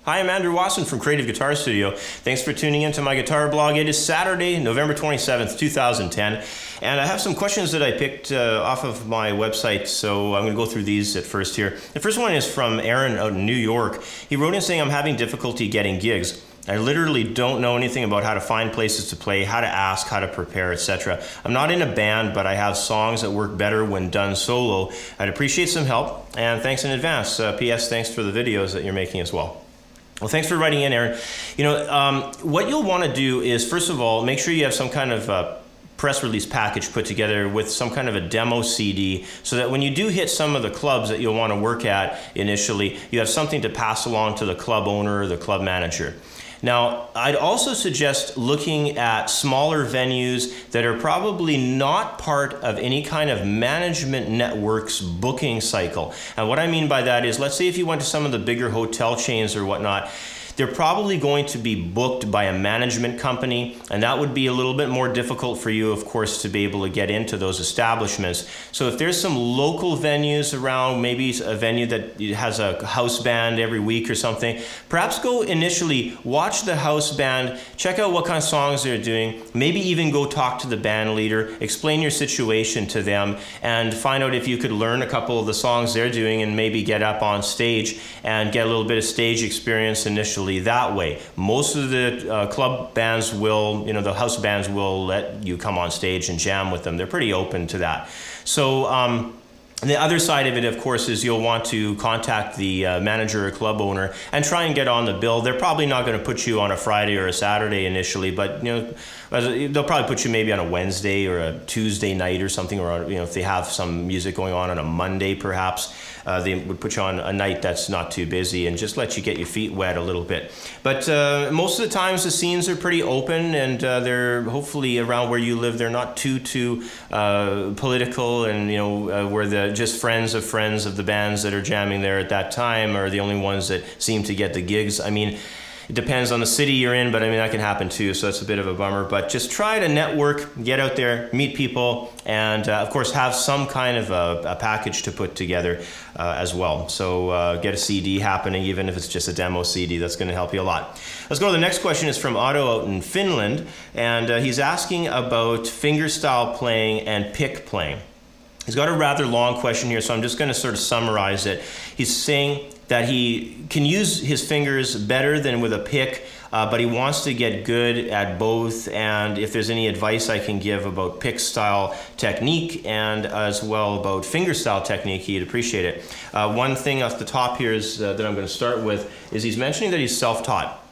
Hi, I'm Andrew Wasson from Creative Guitar Studio. Thanks for tuning in to my guitar blog. It is Saturday, November 27th, 2010, and I have some questions that I picked off of my website, so I'm going to go through these at first here. The first one is from Aaron out in New York. He wrote in saying, I'm having difficulty getting gigs. I literally don't know anything about how to find places to play, how to ask, how to prepare, etc. I'm not in a band, but I have songs that work better when done solo. I'd appreciate some help, and thanks in advance. P.S. Thanks for the videos that you're making as well. Well, thanks for writing in, Aaron. You know, what you'll want to do is, first of all, make sure you have some kind of press release package put together with some kind of a demo CD, so that when you do hit some of the clubs that you'll want to work at initially, you have something to pass along to the club owner or the club manager. Now, I'd also suggest looking at smaller venues that are probably not part of any kind of management network's booking cycle. And what I mean by that is, let's say if you went to some of the bigger hotel chains or whatnot, they're probably going to be booked by a management company, and that would be a little bit more difficult for you, of course, to be able to get into those establishments. So if there's some local venues around, maybe a venue that has a house band every week or something, perhaps go initially, watch the house band, check out what kind of songs they're doing, maybe even go talk to the band leader, explain your situation to them, and find out if you could learn a couple of the songs they're doing and maybe get up on stage and get a little bit of stage experience initially that way. Most of the club bands will, you know, the house bands will let you come on stage and jam with them. They're pretty open to that. So the other side of it, of course, is you'll want to contact the manager or club owner and try and get on the bill. They're probably not going to put you on a Friday or a Saturday initially, but you know, they'll probably put you maybe on a Wednesday or a Tuesday night or something, or you know, if they have some music going on a Monday, perhaps they would put you on a night that's not too busy and just let you get your feet wet a little bit. But most of the times the scenes are pretty open, and they're hopefully around where you live. They're not too political, and you know, where the just friends of the bands that are jamming there at that time are the only ones that seem to get the gigs. I mean, it depends on the city you're in, but I mean, that can happen too, so that's a bit of a bummer. But just try to network, get out there, meet people, and of course have some kind of a package to put together as well. So get a CD happening, even if it's just a demo CD. That's going to help you a lot. Let's go to the next question. Is from Otto out in Finland, and he's asking about fingerstyle playing and pick playing. He's got a rather long question here, so I'm just going to sort of summarize it. He's saying that he can use his fingers better than with a pick, but he wants to get good at both, and if there's any advice I can give about pick style technique and as well about fingerstyle technique, he'd appreciate it. One thing off the top here is that I'm going to start with is he's mentioning that he's self-taught.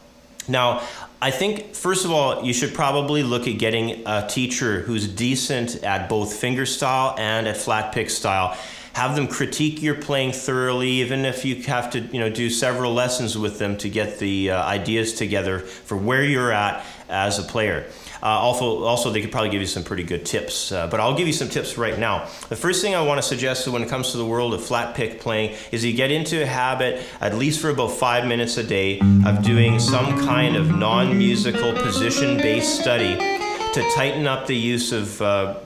Now, I think, first of all, you should probably look at getting a teacher who's decent at both fingerstyle and at flat pick style. Have them critique your playing thoroughly, even if you have to, you know, do several lessons with them to get the ideas together for where you're at as a player. Also, they could probably give you some pretty good tips, but I'll give you some tips right now. The first thing I want to suggest when it comes to the world of flat pick playing is you get into a habit, at least for about 5 minutes a day, of doing some kind of non-musical position-based study to tighten up the use of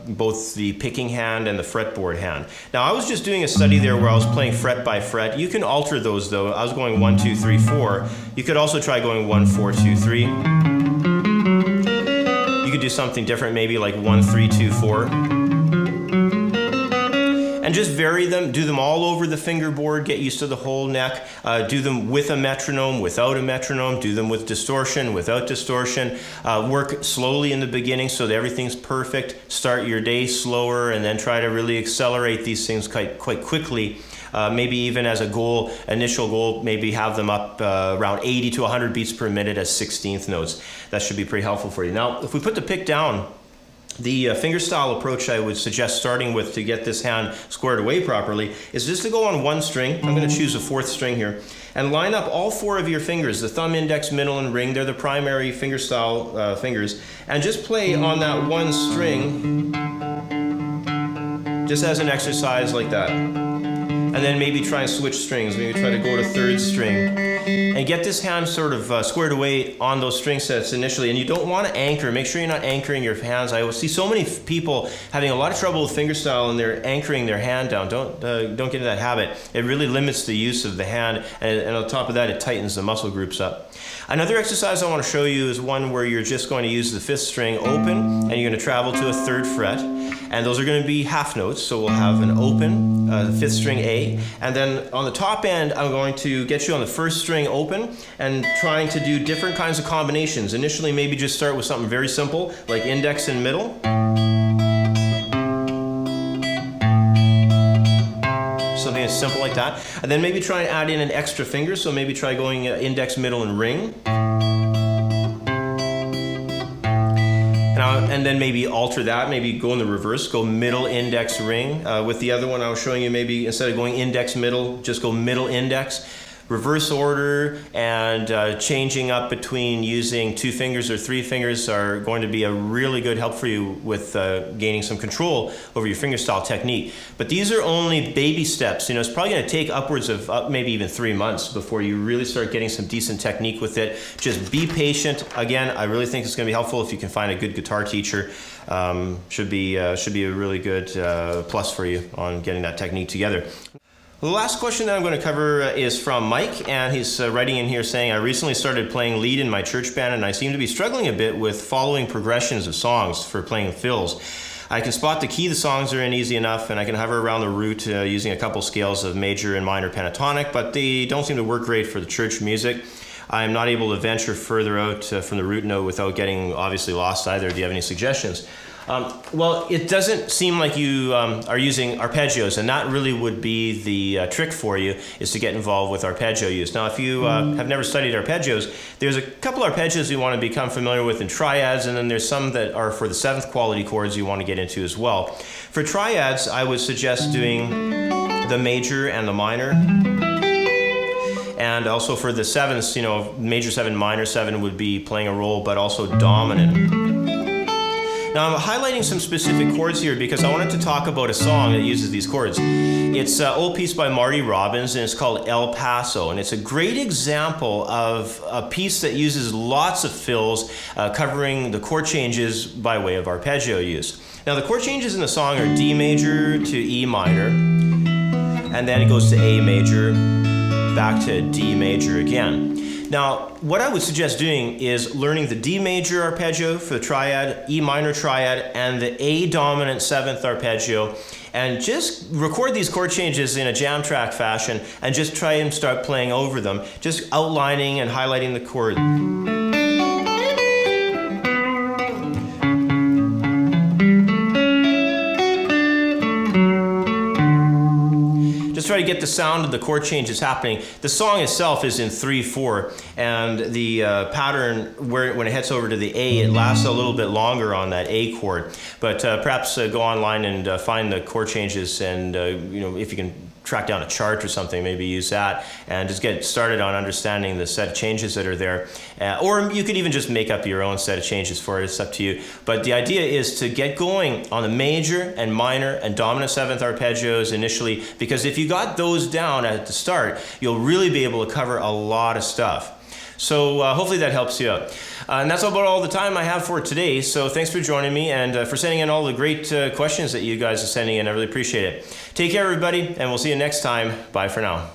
both the picking hand and the fretboard hand. Now, I was just doing a study there where I was playing fret by fret. You can alter those though. I was going 1, 2, 3, 4. You could also try going 1, 4, 2, 3. You could do something different, maybe like 1, 3, 2, 4. And just vary them, do them all over the fingerboard, get used to the whole neck, do them with a metronome, without a metronome, do them with distortion, without distortion, work slowly in the beginning so that everything's perfect, start your day slower, and then try to really accelerate these things quite quickly. Maybe even as a goal, initial goal, maybe have them up around 80 to 100 beats per minute as 16th notes. That should be pretty helpful for you. Now, if we put the pick down, the fingerstyle approach I would suggest starting with to get this hand squared away properly is just to go on one string. I'm going to choose a 4th string here, and line up all 4 of your fingers, the thumb, index, middle, and ring. They're the primary fingerstyle fingers, and just play on that one string just as an exercise like that. And then maybe try and switch strings. Maybe try to go to 3rd string. and get this hand sort of squared away on those string sets initially. And you don't want to anchor. Make sure you're not anchoring your hands. I see so many people having a lot of trouble with fingerstyle, and they're anchoring their hand down. Don't get into that habit. It really limits the use of the hand, and on top of that, it tightens the muscle groups up. Another exercise I want to show you is one where you're just going to use the 5th string open, and you're going to travel to a 3rd fret, and those are going to be half notes. So we'll have an open, 5th string A, and then on the top end, I'm going to get you on the 1st string open and trying to do different kinds of combinations. Initially, maybe just start with something very simple, like index and middle. Something as simple like that. And then maybe try and add in an extra finger, so maybe try going index, middle, and ring. And then maybe alter that, maybe go in the reverse, go middle, index, ring. With the other one I was showing you, maybe instead of going index, middle, just go middle, index. Reverse order and changing up between using 2 fingers or 3 fingers are going to be a really good help for you with gaining some control over your fingerstyle technique. But these are only baby steps. You know, it's probably going to take upwards of maybe even 3 months before you really start getting some decent technique with it. Just be patient. Again, I really think it's going to be helpful if you can find a good guitar teacher. Should be a really good plus for you on getting that technique together. The last question that I'm going to cover is from Mike, and he's writing in here saying, I recently started playing lead in my church band, and I seem to be struggling a bit with following progressions of songs for playing fills. I can spot the key the songs are in easy enough, and I can hover around the root using a couple scales of major and minor pentatonic, but they don't seem to work great for the church music. I'm not able to venture further out from the root note without getting obviously lost either. Do you have any suggestions? Well, it doesn't seem like you are using arpeggios, and that really would be the trick for you, is to get involved with arpeggio use. Now, if you have never studied arpeggios, there's a couple arpeggios you want to become familiar with in triads, and then there's some that are for the 7th quality chords you want to get into as well. For triads, I would suggest doing the major and the minor. And also for the 7ths, you know, major 7, minor 7 would be playing a role, but also dominant. Now I'm highlighting some specific chords here because I wanted to talk about a song that uses these chords. It's an old piece by Marty Robbins, and it's called El Paso, and it's a great example of a piece that uses lots of fills covering the chord changes by way of arpeggio use. Now the chord changes in the song are D major to E minor, and then it goes to A major, back to D major again. Now, what I would suggest doing is learning the D major arpeggio for the triad, E minor triad, and the A dominant 7th arpeggio, and just record these chord changes in a jam track fashion and just try and start playing over them, just outlining and highlighting the chord. Try to get the sound of the chord changes happening. The song itself is in 3/4, and the pattern when it heads over to the A, it lasts a little bit longer on that A chord. But perhaps go online and find the chord changes, and you know, if you can track down a chart or something, maybe use that and just get started on understanding the set of changes that are there. Or you could even just make up your own set of changes for it. It's up to you. But the idea is to get going on the major and minor and dominant 7th arpeggios initially, because if you got those down at the start, you'll really be able to cover a lot of stuff. So hopefully that helps you out. And that's about all the time I have for today. So thanks for joining me and for sending in all the great questions that you guys are sending in. I really appreciate it. Take care, everybody, and we'll see you next time. Bye for now.